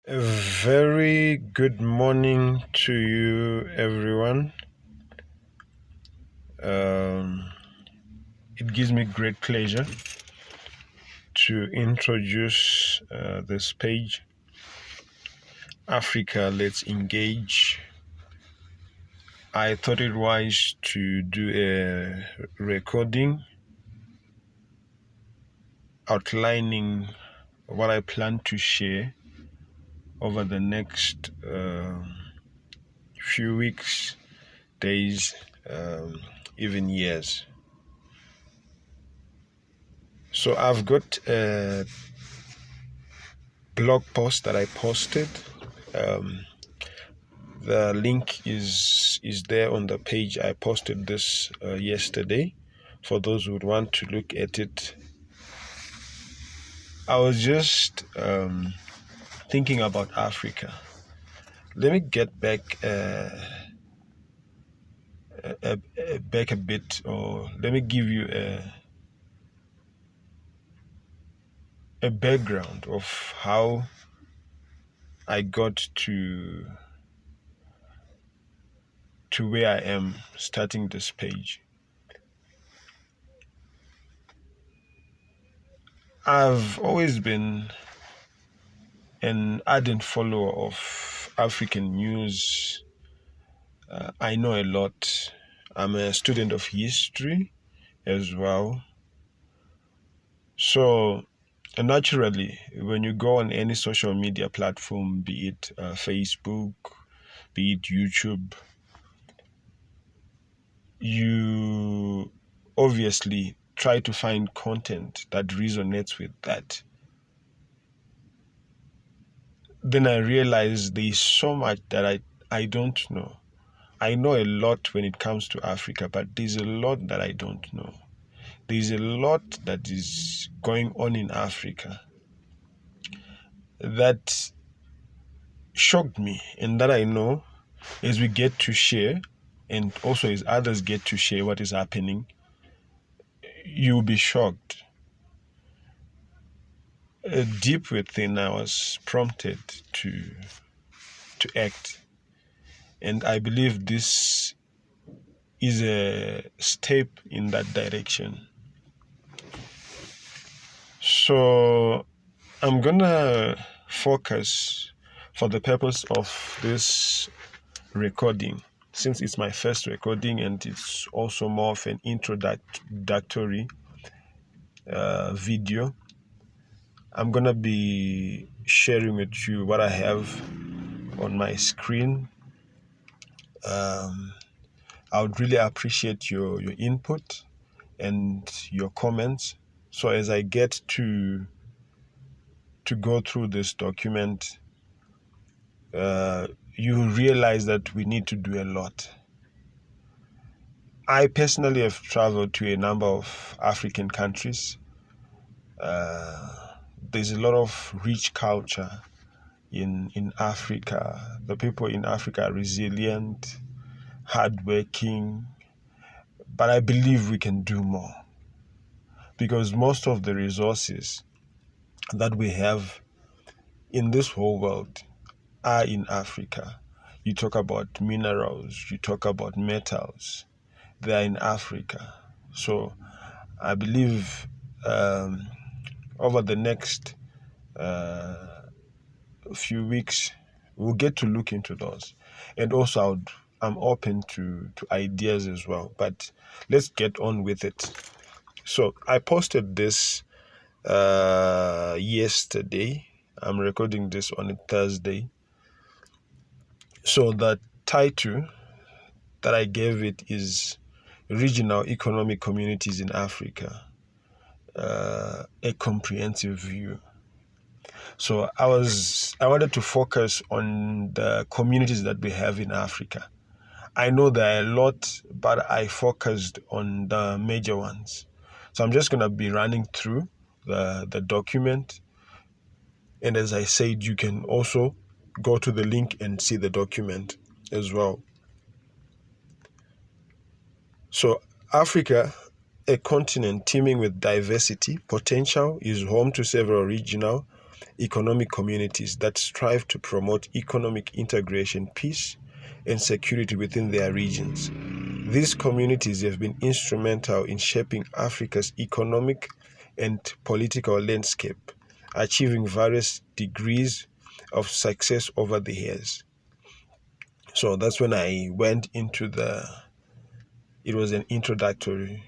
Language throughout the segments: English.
A very good morning to you, everyone. Um, it gives me great pleasure to introduce this page, Africa Let's Engage. I thought it wise to do a recording outlining what I plan to share over the next few weeks, days, even years. So I've got a blog post that I posted. The link is there on the page. I posted this yesterday for those who would want to look at it. I was just thinking about Africa. Let me get back back a bit, or let me give you a background of how I got to where I am starting this page. I've always been an ardent follower of African news. I know a lot. I'm a student of history as well. So naturally, when you go on any social media platform, be it Facebook, be it YouTube, you obviously try to find content that resonates with that. Then I realized there's so much that I don't know. I know a lot when it comes to Africa, but there's a lot that I don't know. There's a lot that is going on in Africa that shocked me, and that I know as we get to share, and also as others get to share what is happening, you'll be shocked. Deep within, I was prompted to act, and I believe this is a step in that direction. So I'm gonna focus, for the purpose of this recording, since it's my first recording and it's also more of an introductory video. I'm gonna be sharing with you what I have on my screen. I would really appreciate your input and your comments. So as I get to go through this document, you realize that we need to do a lot. I personally have traveled to a number of African countries. There's a lot of rich culture in Africa. The people in Africa are resilient, hardworking, but I believe we can do more, because most of the resources that we have in this whole world are in Africa. You talk about minerals, you talk about metals, they are in Africa. So I believe over the next few weeks, we'll get to look into those. And also, I'm open to ideas as well. But let's get on with it. So I posted this yesterday. I'm recording this on a Thursday. So the title that I gave it is Regional Economic Communities in Africa, a Comprehensive View. So I wanted to focus on the communities that we have in Africa. I know there are a lot, but I focused on the major ones. So I'm just going to be running through the document. And as I said, you can also go to the link and see the document as well. So Africa, a continent teeming with diversity, potential, is home to several regional economic communities that strive to promote economic integration, peace, and security within their regions. These communities have been instrumental in shaping Africa's economic and political landscape, achieving various degrees of success over the years. So that's when I went into it was an introduction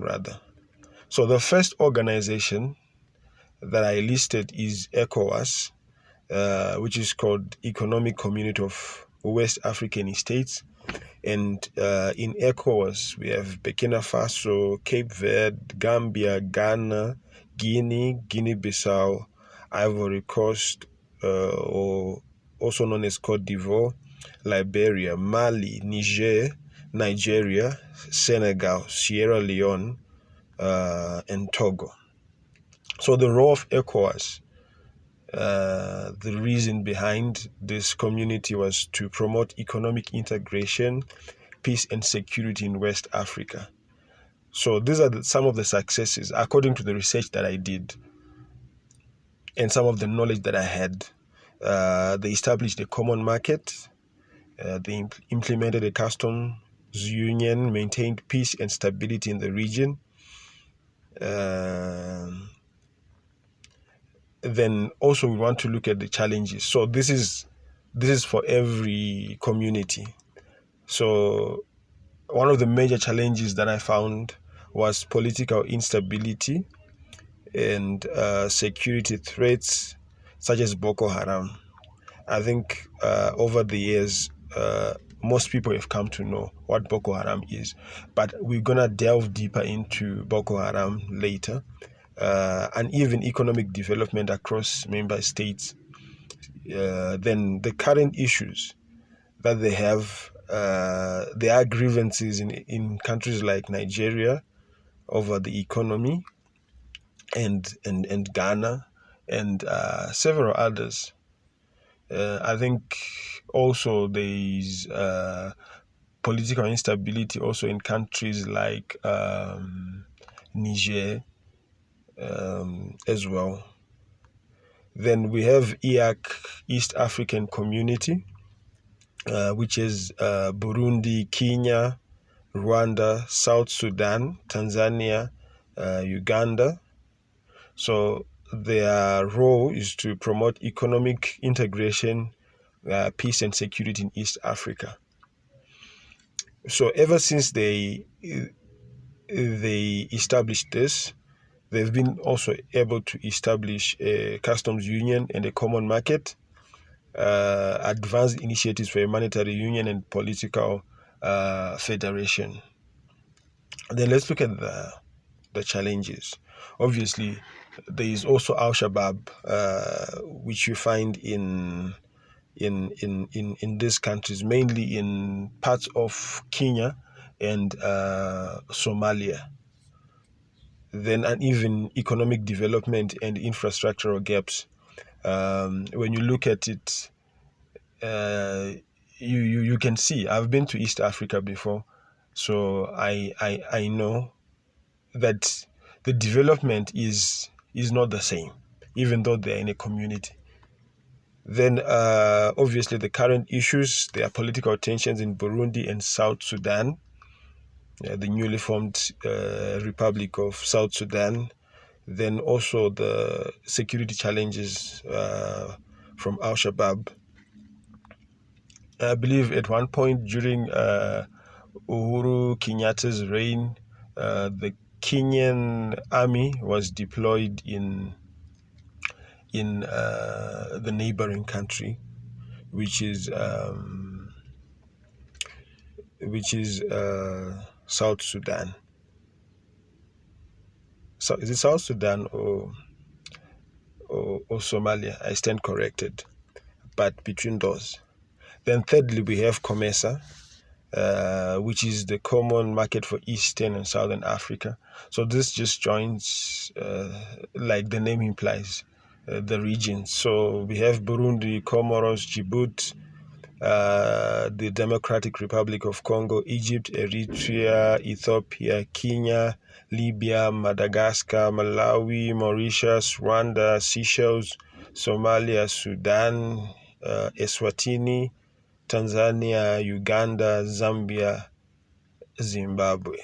rather. So the first organization that I listed is ECOWAS, which is called Economic Community of West African States. And in ECOWAS, we have Burkina Faso, Cape Verde, Gambia, Ghana, Guinea-Bissau, Ivory Coast, or also known as Cote d'Ivoire, Liberia, Mali, Nigeria, Senegal, Sierra Leone, and Togo. So the role of ECOWAS, the reason behind this community was to promote economic integration, peace and security in West Africa. So these are some of the successes according to the research that I did and some of the knowledge that I had. They established a common market, they implemented a customs union, maintained peace and stability in the region. Then also we want to look at the challenges. So this is for every community. So one of the major challenges that I found was political instability and security threats such as Boko Haram. I think over the years, most people have come to know what Boko Haram is, but we're going to delve deeper into Boko Haram later, and even economic development across member states. Then the current issues that they have, there are grievances in countries like Nigeria over the economy and Ghana and several others. I think also there is political instability also in countries like Niger as well. Then we have EAC, East African Community, which is Burundi, Kenya, Rwanda, South Sudan, Tanzania, Uganda. So their role is to promote economic integration, peace and security in East Africa. So ever since they established this, they've been also able to establish a customs union and a common market, advanced initiatives for a monetary union and political federation. Then let's look at the challenges. Obviously, there is also Al-Shabaab, which you find in these countries, mainly in parts of Kenya and Somalia. Then uneven economic development and infrastructural gaps. When you look at it, you can see. I've been to East Africa before, so I know that the development is not the same, even though they're in a community. Then obviously the current issues, there are political tensions in Burundi and South Sudan, the newly formed Republic of South Sudan. Then also the security challenges from Al-Shabaab. I believe at one point during Uhuru Kenyatta's reign, the Kenyan army was deployed in the neighboring country, which is South Sudan. So is it South Sudan or Somalia? I stand corrected, but between those. Then thirdly, we have COMESA, which is the common market for Eastern and Southern Africa. So this just joins, like the name implies, the regions. So we have Burundi, Comoros, Djibouti, the Democratic Republic of Congo, Egypt, Eritrea, Ethiopia, Kenya, Libya, Madagascar, Malawi, Mauritius, Rwanda, Seychelles, Somalia, Sudan, Eswatini, Tanzania, Uganda, Zambia, Zimbabwe.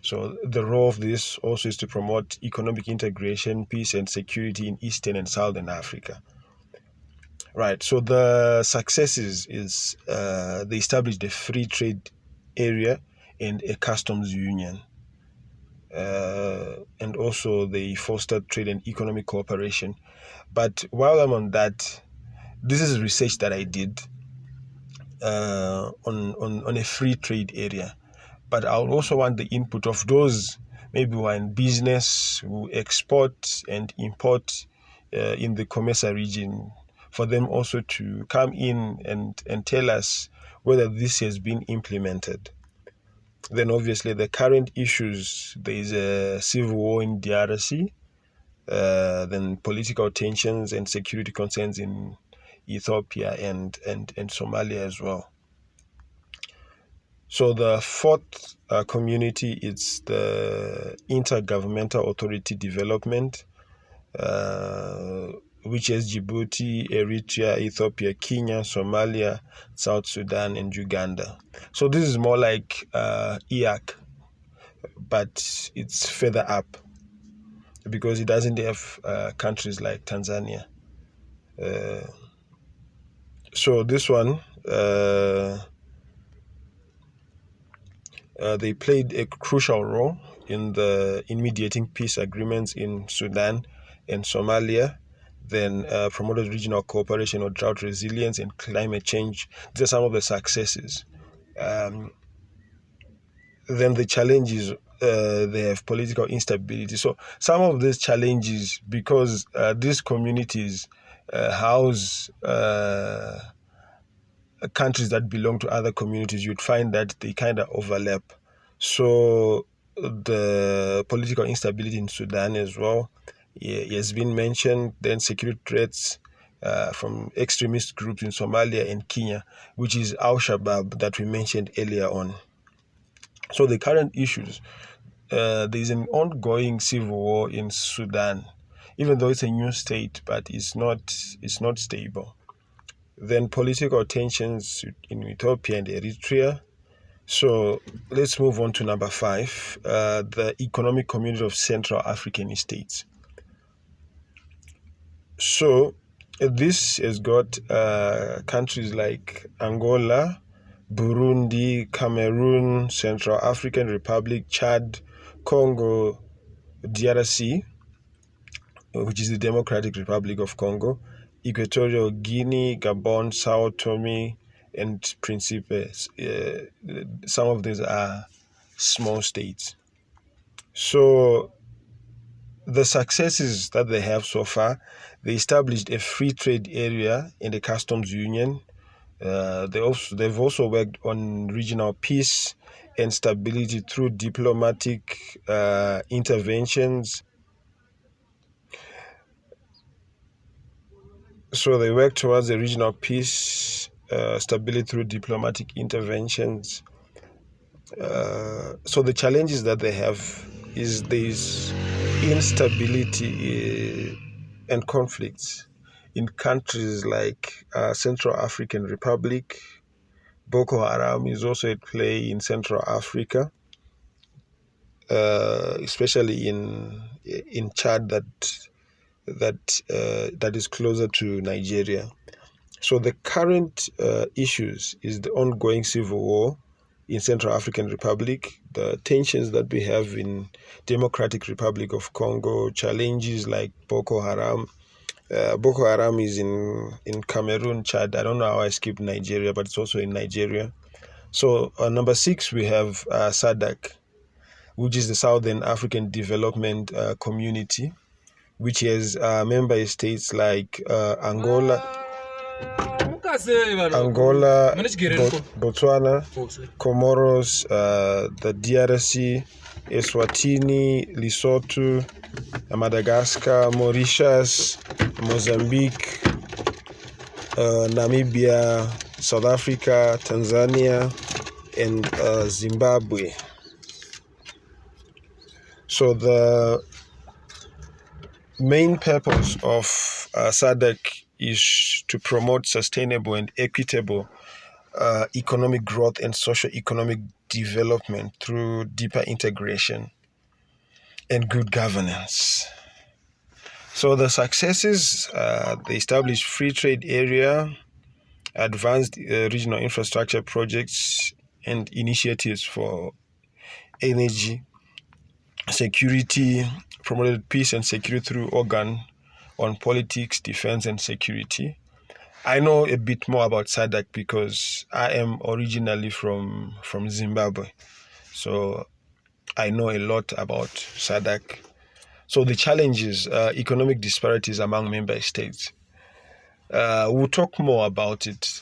So the role of this also is to promote economic integration, peace and security in Eastern and Southern Africa. Right, so the successes is they established a free trade area and a customs union. And also they fostered trade and economic cooperation. But while I'm on that, this is research that I did on a free trade area. But I would also want the input of those maybe who are in business, who export and import in the COMESA region, for them also to come in and tell us whether this has been implemented. Then obviously the current issues, there is a civil war in DRC, then political tensions and security concerns in Ethiopia and Somalia as well. So the fourth community is the Intergovernmental Authority Development, which is Djibouti, Eritrea, Ethiopia, Kenya, Somalia, South Sudan, and Uganda. So this is more like EAC, but it's further up because it doesn't have countries like Tanzania. So this one, they played a crucial role in mediating peace agreements in Sudan and Somalia, then promoted regional cooperation on drought resilience and climate change. These are some of the successes. Then the challenges, they have political instability. So some of these challenges, because these communities house countries that belong to other communities, you'd find that they kind of overlap. So the political instability in Sudan as well has been mentioned. Then security threats from extremist groups in Somalia and Kenya, which is Al-Shabaab that we mentioned earlier on. So the current issues, there is an ongoing civil war in Sudan, even though it's a new state, but it's not stable. Then political tensions in Ethiopia and Eritrea. So let's move on to number 5, the Economic Community of Central African States. So this has got countries like Angola, Burundi, Cameroon, Central African Republic, Chad, Congo, DRC, which is the Democratic Republic of Congo, Equatorial Guinea, Gabon, Sao Tome, and Principe. Some of these are small states. So the successes that they have so far, they established a free trade area and a customs union. They've also worked on regional peace and stability through diplomatic interventions. So they work towards the regional peace, stability through diplomatic interventions. So the challenges that they have is there's instability and conflicts in countries like Central African Republic. Boko Haram is also at play in Central Africa, especially in Chad that is closer to Nigeria. So the current issues is the ongoing civil war in Central African Republic, the tensions that we have in Democratic Republic of Congo, challenges like Boko Haram. Boko Haram is in Cameroon, Chad. I don't know how I skipped Nigeria, but it's also in Nigeria. So number 6, we have SADC, which is the Southern African Development Community, which has member states like Angola, Botswana, Comoros, the DRC, Eswatini, Lesotho, Madagascar, Mauritius, Mozambique, Namibia, South Africa, Tanzania, and Zimbabwe. So the main purpose of SADC is to promote sustainable and equitable economic growth and socio-economic development through deeper integration and good governance. So the successes, they established free trade area, advanced regional infrastructure projects and initiatives for energy security, promoted peace and security through organ on politics, defense and security. I know a bit more about SADC because I am originally from Zimbabwe. So I know a lot about SADC. So the challenges, economic disparities among member states. We'll talk more about it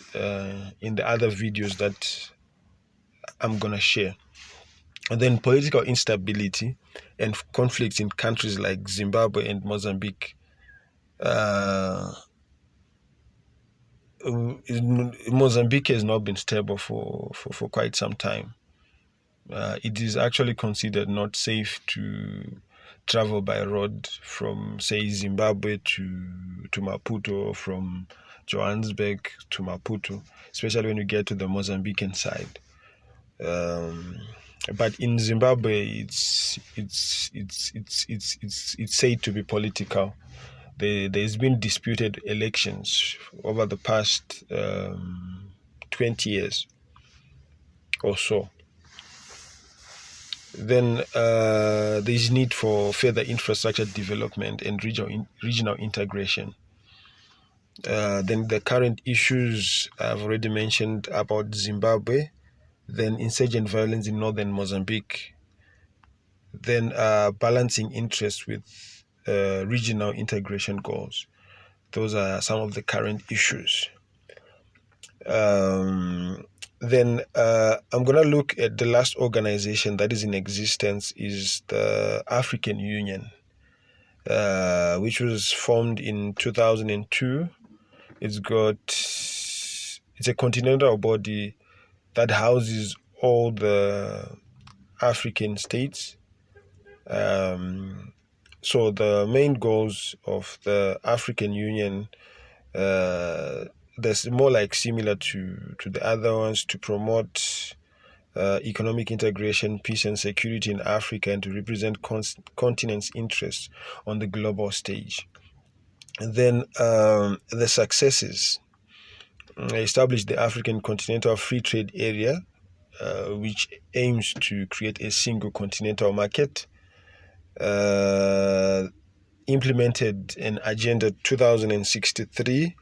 in the other videos that I'm going to share. And then political instability and conflicts in countries like Zimbabwe and Mozambique. Mozambique has not been stable for quite some time. It is actually considered not safe to travel by road from, say, Zimbabwe to Maputo, or from Johannesburg to Maputo, especially when you get to the Mozambican side. But in Zimbabwe, it's said to be political. There's been disputed elections over the past 20 years or so. Then there's need for further infrastructure development and regional integration. Then the current issues I've already mentioned about Zimbabwe, then insurgent violence in northern Mozambique, then balancing interests with regional integration goals. Those are some of the current issues. Then I'm going to look at the last organization that is in existence is the African Union, which was formed in 2002. It's a continental body that houses all the African states. So the main goals of the African Union, there's more like similar to the other ones, to promote economic integration, peace and security in Africa, and to represent continent's interests on the global stage. And then the successes: establish the African Continental Free Trade Area, which aims to create a single continental market. Implemented an Agenda 2063.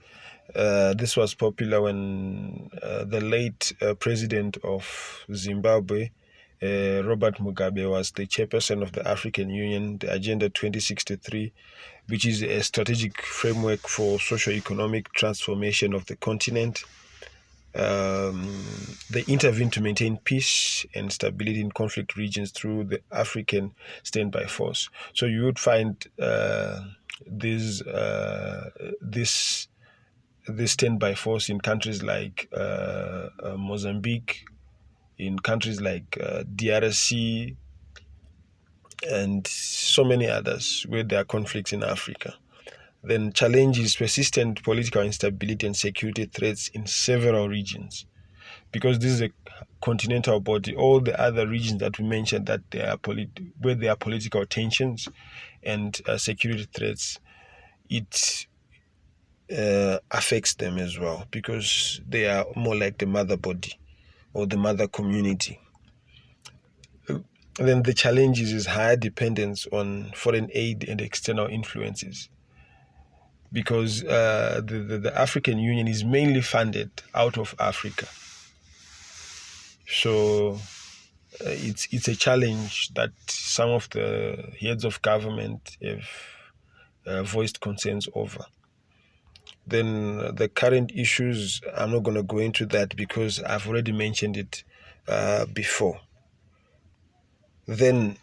This was popular when the late president of Zimbabwe, Robert Mugabe, was the chairperson of the African Union. The Agenda 2063, which is a strategic framework for socio-economic transformation of the continent. They intervened to maintain peace and stability in conflict regions through the African Standby Force. So you would find this standby force in countries like Mozambique, in countries like DRC, and so many others where there are conflicts in Africa. Then challenges: persistent political instability and security threats in several regions. Because this is a continental body, all the other regions that we mentioned that where there are political tensions and security threats, it affects them as well, because they are more like the mother body or the mother community. And then the challenges is higher dependence on foreign aid and external influences, because the African Union is mainly funded out of Africa. So it's a challenge that some of the heads of government have voiced concerns over. Then the current issues, I'm not going to go into that because I've already mentioned it before. Then,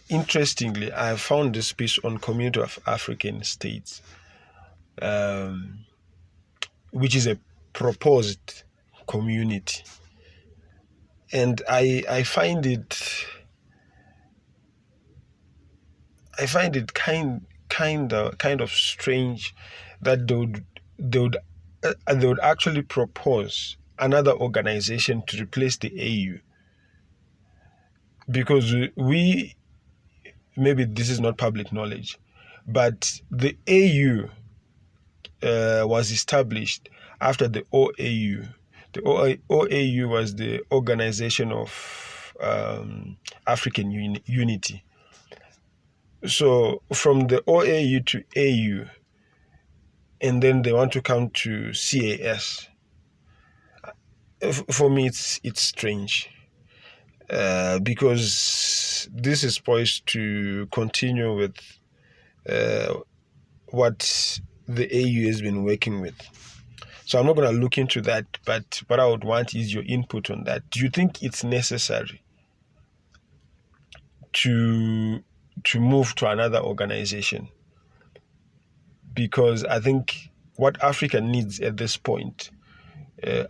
interestingly, I found this piece on Community of African States, which is a proposed community. And I find it kind of strange that they would actually propose another organization to replace the AU, because maybe this is not public knowledge, but the AU was established after the OAU. The OAU was the Organization of African Unity. So from the OAU to AU, and then they want to come to CAS. For me, it's strange, because this is poised to continue with what the AU has been working with. So I'm not going to look into that, but what I would want is your input on that. Do you think it's necessary to move to another organization? Because I think what Africa needs at this point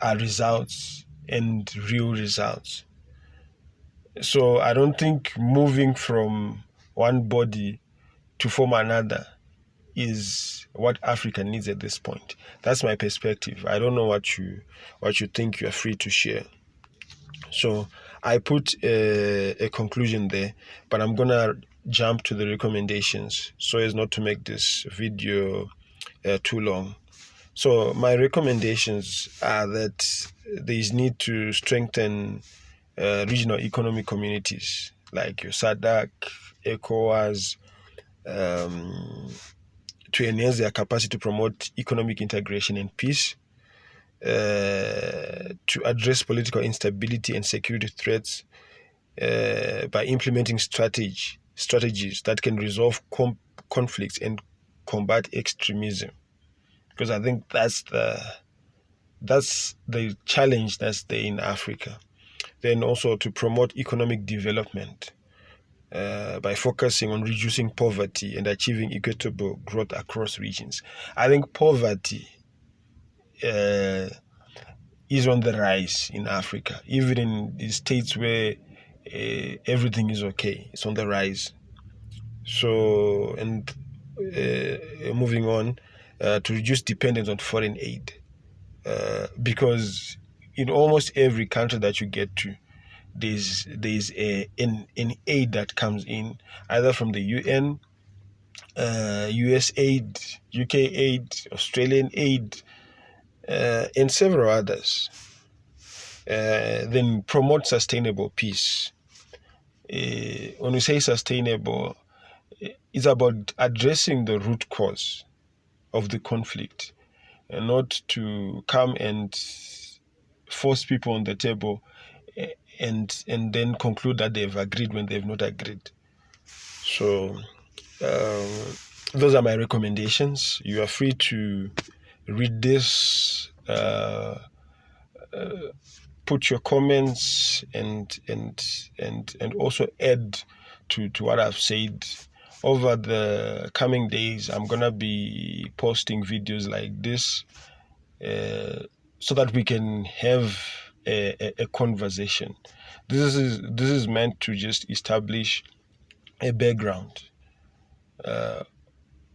are results, and real results. So I don't think moving from one body to form another is what Africa needs at this point. That's my perspective. I don't know what you think. You are free to share. So I put a conclusion there, but I'm gonna jump to the recommendations so as not to make this video too long. So my recommendations are that there is need to strengthen regional economic communities like your SADC, ECOWAS, to enhance their capacity to promote economic integration and peace, to address political instability and security threats by implementing strategies that can resolve conflicts and combat extremism. Because I think that's the challenge that's there in Africa. Then also to promote economic development by focusing on reducing poverty and achieving equitable growth across regions. I think poverty is on the rise in Africa, even in the states where everything is okay. It's on the rise. So, and moving on, to reduce dependence on foreign aid, because in almost every country that you get to, there's an aid that comes in either from the UN, US aid, UK aid, Australian aid, and several others. Then promote sustainable peace. When we say sustainable, it's about addressing the root cause of the conflict, and not to come and force people on the table and then conclude that they've agreed when they've not agreed. So those are my recommendations. You are free to read this, put your comments, and also add to what I've said. Over the coming days, I'm gonna be posting videos like this, so that we can have a conversation. This is meant to just establish a background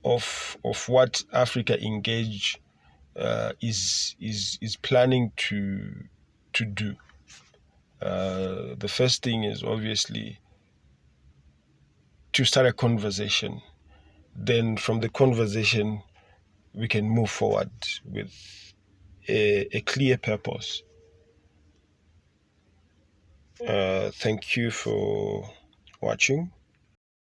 of what Africa Engage is planning to do. The first thing is obviously to start a conversation. Then from the conversation, we can move forward with a clear purpose. Thank you for watching.